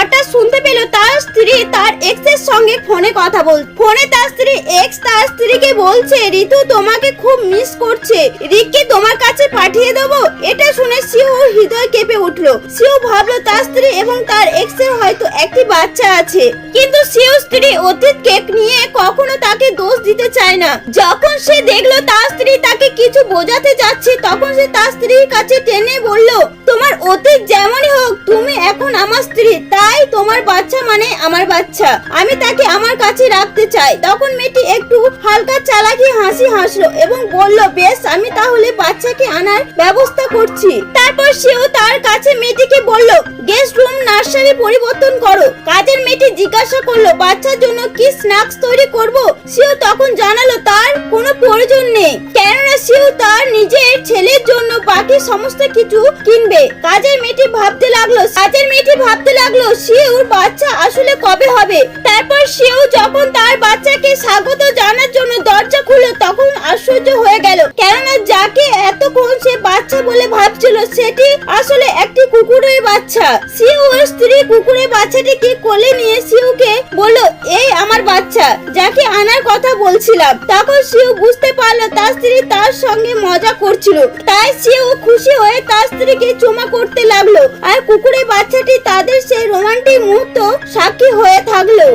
হঠাৎ শুনতে পেল তার স্ত্রী তার এক্স এর সঙ্গে ফোনে কথা বলছে। ফোনে তার স্ত্রী এক্স তার স্ত্রীকে বলছে ঋতু তোমাকে খুব মিস করছে, রিককে তোমার কাছে পাঠিয়ে দেবো। এটা শুনে শিউর হৃদয় কেঁপে উঠলো। শিউ ভাবলো তার স্ত্রী এবং তার এক্স এর হয়তো একটি বাচ্চা আছে, কিন্তু শিউর স্ত্রী অতীতকে নিয়ে কখনো তাকে দোষ দিতে চায় না। যখন সে দেখলো তার স্ত্রী তাকে কিছু বোঝাতে যাচ্ছে, তখন সে তার স্ত্রীর কাছে টেনে বলল, তোমার অতীত যেমনই হোক তুমি এখন আমার স্ত্রী, তাই তোমার বাচ্চা মানে আমার বাচ্চা, আমি তাকে আমার কাছে রাখতে চাই। তখন মেয়েটি একটু হালকা চালাকি হাসি হাসলো এবং বলল, বেশ, আমি তাহলে বাচ্চাকে আনার ব্যবস্থা করছি। তারপর সেও তার কাছে মেয়েটিকে বলল, গেস্ট রুম নার্সারি পরিবর্তন করো। কাজের মেয়েটি জিজ্ঞাসা করলো, বাচ্চার জন্য কি স্ন্যাক্স তৈরি করব? সেও তখন জানালো তার কোনো প্রয়োজন নেই, কেননা সেও তার নিজের ছেলের জন্য বাকি সমস্ত কিছু কিনবে। কাজের মেয়েটি ভাবতে লাগলো শিউর বাচ্চা আসলে কবে হবে। তারপর শিউ যখন তার বাচ্চাকে স্বাগত জানার জন্য দরজা খুললো, তখন আশ্চর্য হয়ে গেল, কেননা যাকে এতক্ষণ সে বাচ্চা বলে ভাবছিল সেটি আসলে একটি কুকুরের বাচ্চা। শিউর স্ত্রী কুকুরের বাচ্চাটিকে কোলে নিয়ে শিউকে বলল, এই আমার বাচ্চা, যাকে আনার কথা বলছিলাম। তখন শিউ বুঝতে পারলো তার স্ত্রী তার সঙ্গে মজা করছিল, তাই শিউ খুশি হয়ে তার স্ত্রীকে চুমা করতে লাগলো, আর কুকুরের বাচ্চাটি তাদের সেই রোমান্টিক মুহূর্ত সাক্ষী হয়ে থাকলো।